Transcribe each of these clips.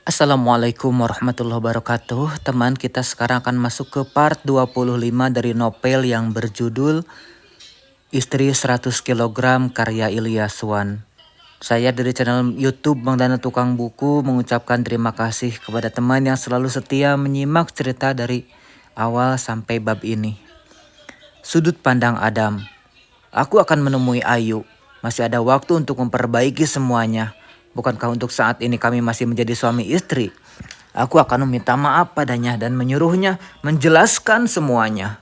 Assalamualaikum warahmatullahi wabarakatuh. Teman, kita sekarang akan masuk ke part 25 dari novel yang berjudul Istri 100 kg karya Ilyas Wan. Saya dari channel YouTube Bang Dana Tukang Buku mengucapkan terima kasih kepada teman yang selalu setia menyimak cerita dari awal sampai bab ini. Sudut pandang Adam. Aku akan menemui Ayu. Masih ada waktu untuk memperbaiki semuanya. Bukankah untuk saat ini kami masih menjadi suami istri? Aku akan meminta maaf padanya dan menyuruhnya menjelaskan semuanya.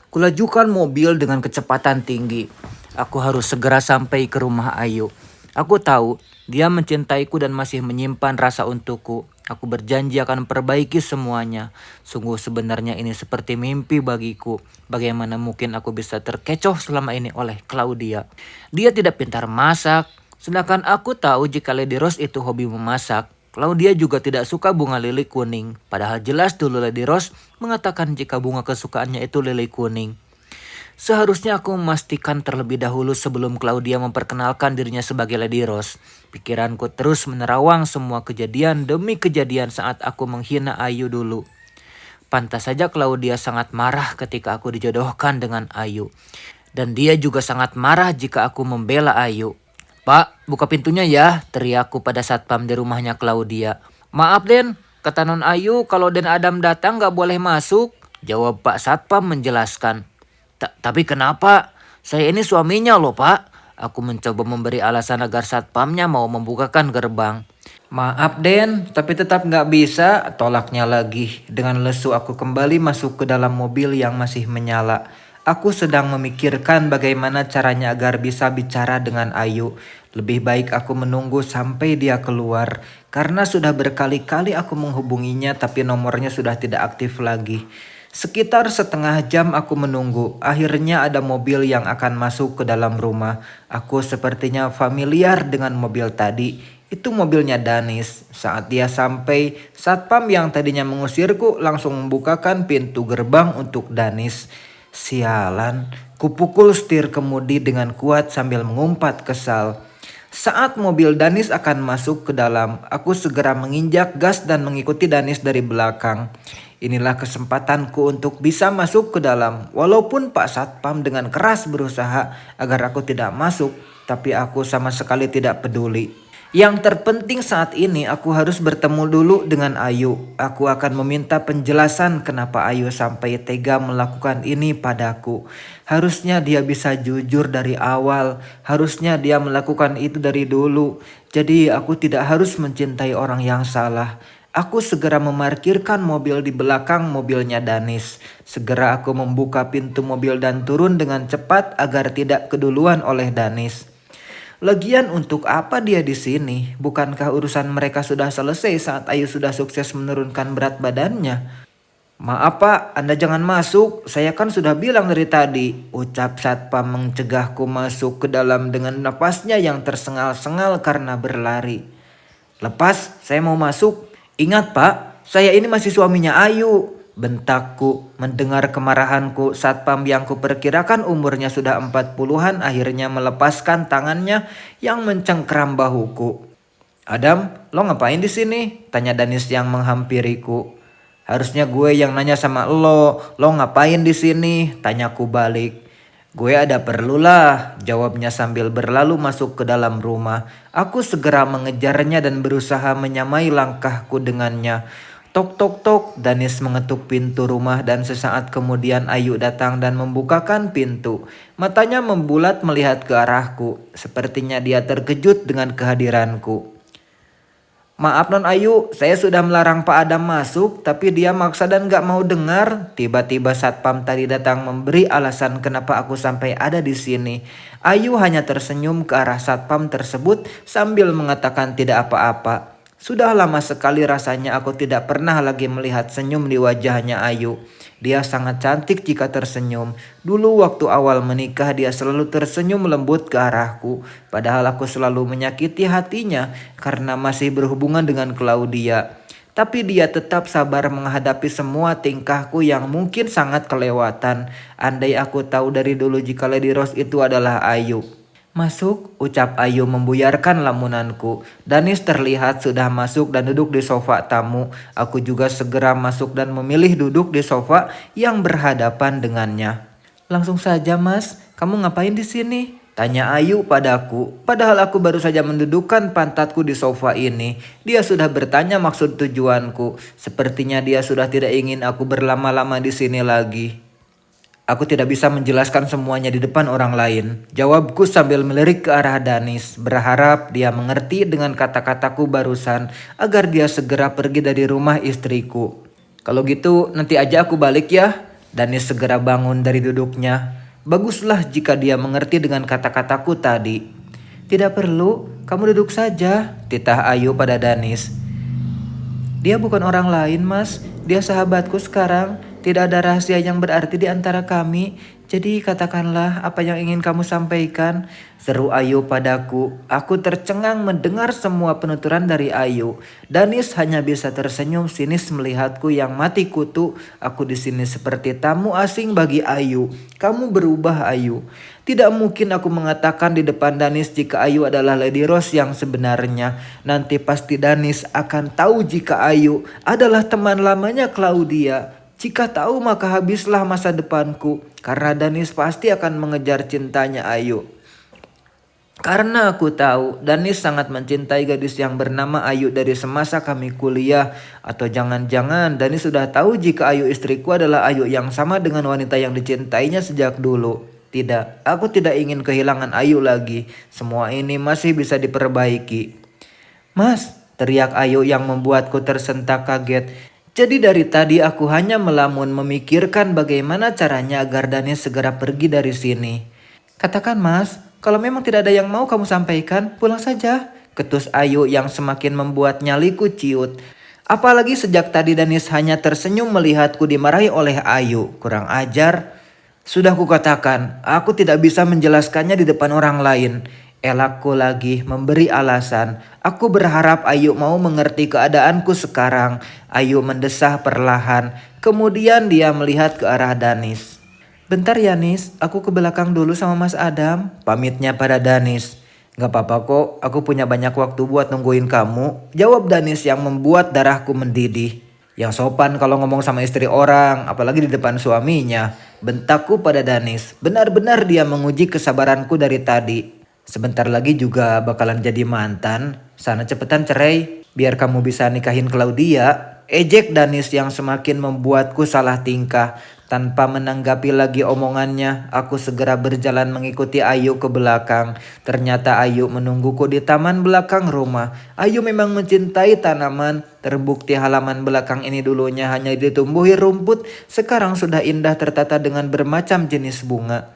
Kulajukan mobil dengan kecepatan tinggi. Aku harus segera sampai ke rumah Ayu. Aku tahu dia mencintaiku dan masih menyimpan rasa untukku. Aku berjanji akan memperbaiki semuanya. Sungguh sebenarnya ini seperti mimpi bagiku. Bagaimana mungkin aku bisa terkecoh selama ini oleh Claudia. Dia tidak pintar masak. Sedangkan aku tahu jika Lady Rose itu hobi memasak. Claudia juga tidak suka bunga lili kuning. Padahal jelas dulu Lady Rose mengatakan jika bunga kesukaannya itu lili kuning. Seharusnya aku memastikan terlebih dahulu sebelum Claudia memperkenalkan dirinya sebagai Lady Rose. Pikiranku terus menerawang semua kejadian demi kejadian saat aku menghina Ayu dulu. Pantas saja Claudia sangat marah ketika aku dijodohkan dengan Ayu. Dan dia juga sangat marah jika aku membela Ayu. "Pak, buka pintunya ya," teriakku pada satpam di rumahnya Claudia. "Maaf Den, kata Non Ayu kalau Den Adam datang gak boleh masuk," jawab Pak Satpam menjelaskan. Tapi kenapa? Saya ini suaminya loh Pak." Aku mencoba memberi alasan agar satpamnya mau membukakan gerbang. "Maaf Den, tapi tetap gak bisa," tolaknya lagi. Dengan lesu aku kembali masuk ke dalam mobil yang masih menyala. Aku sedang memikirkan bagaimana caranya agar bisa bicara dengan Ayu. Lebih baik aku menunggu sampai dia keluar. Karena sudah berkali-kali aku menghubunginya tapi nomornya sudah tidak aktif lagi. Sekitar setengah jam aku menunggu. Akhirnya ada mobil yang akan masuk ke dalam rumah. Aku sepertinya familiar dengan mobil tadi. Itu mobilnya Danis. Saat dia sampai, satpam yang tadinya mengusirku langsung membukakan pintu gerbang untuk Danis. Sialan, kupukul setir kemudi dengan kuat sambil mengumpat kesal. Saat mobil Danis akan masuk ke dalam, aku segera menginjak gas dan mengikuti Danis dari belakang. Inilah kesempatanku untuk bisa masuk ke dalam. Walaupun Pak Satpam dengan keras berusaha agar aku tidak masuk, tapi aku sama sekali tidak peduli. Yang terpenting saat ini aku harus bertemu dulu dengan Ayu. Aku akan meminta penjelasan kenapa Ayu sampai tega melakukan ini padaku. Harusnya dia bisa jujur dari awal. Harusnya dia melakukan itu dari dulu. Jadi aku tidak harus mencintai orang yang salah. Aku segera memarkirkan mobil di belakang mobilnya Danis. Segera aku membuka pintu mobil dan turun dengan cepat agar tidak keduluan oleh Danis. Lagian untuk apa dia di sini? Bukankah urusan mereka sudah selesai saat Ayu sudah sukses menurunkan berat badannya? "Maaf Pak, Anda jangan masuk. Saya kan sudah bilang dari tadi," ucap satpam mencegahku masuk ke dalam dengan napasnya yang tersengal-sengal karena berlari. "Lepas, saya mau masuk." "Ingat Pak, saya ini masih suaminya Ayu," bentakku. Mendengar kemarahanku, satpam yang kuperkirakan umurnya sudah 40-an akhirnya melepaskan tangannya yang mencengkram bahuku. "Adam, lo ngapain di sini?" tanya Danis yang menghampiriku. "Harusnya gue yang nanya sama lo ngapain di sini?" tanyaku balik. "Gue ada perlu lah," jawabnya sambil berlalu masuk ke dalam rumah. Aku segera mengejarnya dan berusaha menyamai langkahku dengannya. Tok tok tok, Danis mengetuk pintu rumah dan sesaat kemudian Ayu datang dan membukakan pintu. Matanya membulat melihat ke arahku. Sepertinya dia terkejut dengan kehadiranku. "Maaf Non Ayu, saya sudah melarang Pak Adam masuk, tapi dia maksa dan gak mau dengar." Tiba-tiba satpam tadi datang memberi alasan kenapa aku sampai ada di sini. Ayu hanya tersenyum ke arah satpam tersebut sambil mengatakan tidak apa-apa. Sudah lama sekali rasanya aku tidak pernah lagi melihat senyum di wajahnya Ayu. Dia sangat cantik jika tersenyum. Dulu waktu awal menikah dia selalu tersenyum lembut ke arahku. Padahal aku selalu menyakiti hatinya karena masih berhubungan dengan Claudia. Tapi dia tetap sabar menghadapi semua tingkahku yang mungkin sangat kelewatan. Andai aku tahu dari dulu jika Lady Rose itu adalah Ayu. Masuk, ucap Ayu membuyarkan lamunanku. Danis terlihat sudah masuk dan duduk di sofa tamu. Aku juga segera masuk dan memilih duduk di sofa yang berhadapan dengannya. Langsung saja mas, kamu ngapain di sini? Tanya Ayu padaku, padahal aku baru saja mendudukkan pantatku di sofa ini. Dia sudah bertanya maksud tujuanku. Sepertinya dia sudah tidak ingin aku berlama-lama di sini lagi. Aku tidak bisa menjelaskan semuanya di depan orang lain. Jawabku sambil melirik ke arah Danis, berharap dia mengerti dengan kata-kataku barusan agar dia segera pergi dari rumah istriku. Kalau gitu nanti aja aku balik ya. Danis segera bangun dari duduknya. Baguslah jika dia mengerti dengan kata-kataku tadi. Tidak perlu, kamu duduk saja, titah Ayu pada Danis. Dia bukan orang lain mas, dia sahabatku sekarang. Tidak ada rahasia yang berarti di antara kami. Jadi katakanlah apa yang ingin kamu sampaikan. Seru Ayu padaku. Aku tercengang mendengar semua penuturan dari Ayu. Danis hanya bisa tersenyum sinis melihatku yang mati kutu. Aku di sini seperti tamu asing bagi Ayu. Kamu berubah Ayu. Tidak mungkin aku mengatakan di depan Danis jika Ayu adalah Lady Rose yang sebenarnya. Nanti pasti Danis akan tahu jika Ayu adalah teman lamanya Claudia. Jika tahu maka habislah masa depanku. Karena Danis pasti akan mengejar cintanya Ayu. Karena aku tahu Danis sangat mencintai gadis yang bernama Ayu dari semasa kami kuliah. Atau jangan-jangan Danis sudah tahu jika Ayu istriku adalah Ayu yang sama dengan wanita yang dicintainya sejak dulu. Tidak, aku tidak ingin kehilangan Ayu lagi. Semua ini masih bisa diperbaiki. Mas, teriak Ayu yang membuatku tersentak kaget. Jadi dari tadi aku hanya melamun memikirkan bagaimana caranya agar Danis segera pergi dari sini. Katakan mas, kalau memang tidak ada yang mau kamu sampaikan, pulang saja. Ketus Ayu yang semakin membuat nyaliku ciut. Apalagi sejak tadi Danis hanya tersenyum melihatku dimarahi oleh Ayu. Kurang ajar. Sudah kukatakan, aku tidak bisa menjelaskannya di depan orang lain. Elakku lagi memberi alasan. Aku berharap Ayu mau mengerti keadaanku sekarang. Ayu mendesah perlahan. Kemudian dia melihat ke arah Danis. Bentar ya Nis, aku ke belakang dulu sama Mas Adam. Pamitnya pada Danis. Gak apa-apa kok, aku punya banyak waktu buat nungguin kamu. Jawab Danis yang membuat darahku mendidih. Yang sopan kalau ngomong sama istri orang, apalagi di depan suaminya. Bentakku pada Danis. Benar-benar dia menguji kesabaranku dari tadi. Sebentar lagi juga bakalan jadi mantan. Sana cepetan cerai, biar kamu bisa nikahin Claudia. Ejek Danis yang semakin membuatku salah tingkah. Tanpa menanggapi lagi omongannya, aku segera berjalan mengikuti Ayu ke belakang. Ternyata Ayu menungguku di taman belakang rumah. Ayu memang mencintai tanaman. Terbukti halaman belakang ini dulunya hanya ditumbuhi rumput. Sekarang sudah indah tertata dengan bermacam jenis bunga.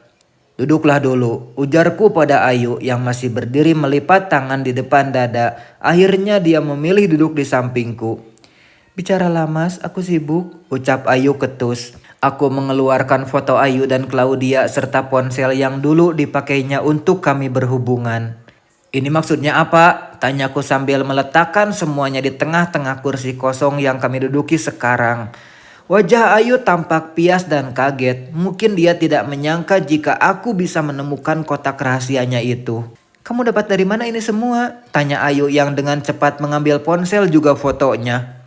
Duduklah dulu, ujarku pada Ayu yang masih berdiri melipat tangan di depan dada. Akhirnya dia memilih duduk di sampingku. Bicaralah mas, aku sibuk, ucap Ayu ketus. Aku mengeluarkan foto Ayu dan Claudia serta ponsel yang dulu dipakainya untuk kami berhubungan. Ini maksudnya apa? Tanyaku sambil meletakkan semuanya di tengah-tengah kursi kosong yang kami duduki sekarang. Wajah Ayu tampak pias dan kaget. Mungkin dia tidak menyangka jika aku bisa menemukan kotak rahasianya itu. Kamu dapat dari mana ini semua? Tanya Ayu yang dengan cepat mengambil ponsel juga fotonya.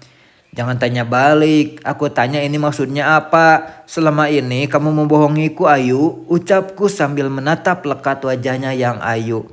Jangan tanya balik, aku tanya ini maksudnya apa? Selama ini kamu membohongiku Ayu, ucapku sambil menatap lekat wajahnya yang Ayu.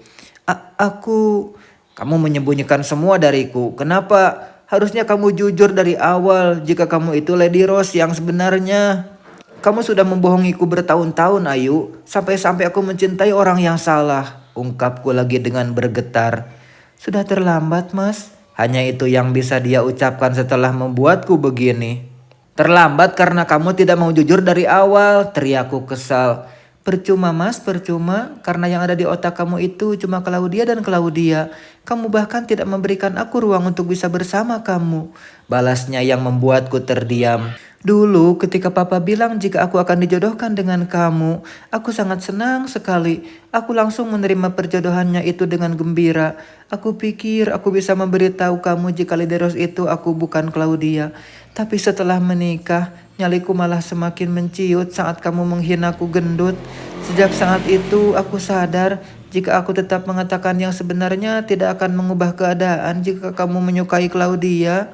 Kamu menyembunyikan semua dariku, kenapa? Harusnya kamu jujur dari awal jika kamu itu Lady Rose yang sebenarnya. Kamu sudah membohongiku bertahun-tahun Ayu, sampai-sampai aku mencintai orang yang salah, ungkapku lagi dengan bergetar. Sudah terlambat mas. Hanya itu yang bisa dia ucapkan setelah membuatku begini. Terlambat karena kamu tidak mau jujur dari awal, teriakku kesal. Percuma mas, percuma, karena yang ada di otak kamu itu cuma Claudia dan Claudia. Kamu bahkan tidak memberikan aku ruang untuk bisa bersama kamu. Balasnya yang membuatku terdiam. Dulu ketika papa bilang jika aku akan dijodohkan dengan kamu, aku sangat senang sekali. Aku langsung menerima perjodohannya itu dengan gembira. Aku pikir aku bisa memberitahu kamu jika Lady Rose itu aku bukan Claudia. Tapi setelah menikah, nyaliku malah semakin menciut saat kamu menghinaku gendut. Sejak saat itu aku sadar Jika aku tetap mengatakan yang sebenarnya tidak akan mengubah keadaan jika kamu menyukai Claudia.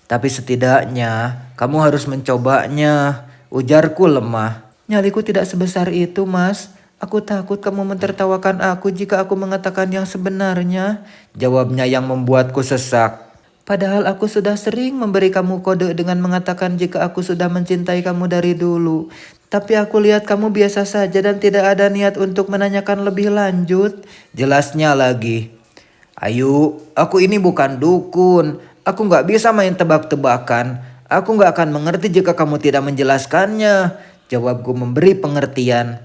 Tapi setidaknya kamu harus mencobanya, ujarku lemah. Nyaliku tidak sebesar itu, Mas. Aku takut kamu mentertawakan aku jika aku mengatakan yang sebenarnya, jawabnya yang membuatku sesak. Padahal aku sudah sering memberi kamu kode dengan mengatakan jika aku sudah mencintai kamu dari dulu. Tapi aku lihat kamu biasa saja dan tidak ada niat untuk menanyakan lebih lanjut. Jelasnya lagi. Ayu, aku ini bukan dukun. Aku nggak bisa main tebak-tebakan. Aku nggak akan mengerti jika kamu tidak menjelaskannya. Jawabku memberi pengertian.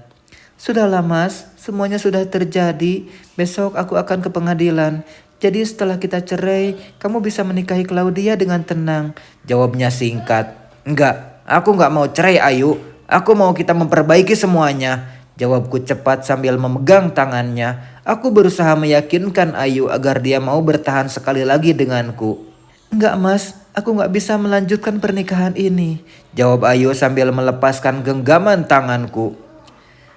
Sudahlah Mas, semuanya sudah terjadi. Besok aku akan ke pengadilan. Jadi setelah kita cerai, kamu bisa menikahi Claudia dengan tenang. Jawabnya singkat. Enggak, aku nggak mau cerai Ayu. Aku mau kita memperbaiki semuanya. Jawabku cepat sambil memegang tangannya. Aku berusaha meyakinkan Ayu agar dia mau bertahan sekali lagi denganku. Enggak Mas, aku nggak bisa melanjutkan pernikahan ini. Jawab Ayu sambil melepaskan genggaman tanganku.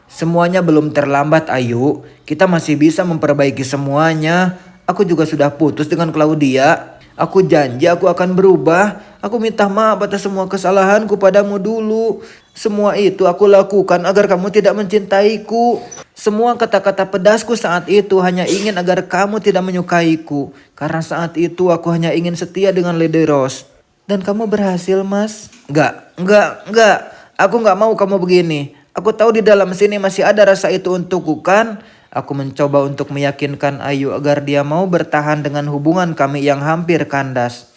Semuanya belum terlambat Ayu, kita masih bisa memperbaiki semuanya. Aku juga sudah putus dengan Claudia. Aku janji aku akan berubah. Aku minta maaf atas semua kesalahanku padamu dulu. Semua itu aku lakukan agar kamu tidak mencintaiku. Semua kata-kata pedasku saat itu hanya ingin agar kamu tidak menyukaiku. Karena saat itu aku hanya ingin setia dengan Lady Rose. Dan kamu berhasil Mas? Enggak. Aku nggak mau kamu begini. Aku tahu di dalam sini masih ada rasa itu untukku kan? Aku mencoba untuk meyakinkan Ayu agar dia mau bertahan dengan hubungan kami yang hampir kandas.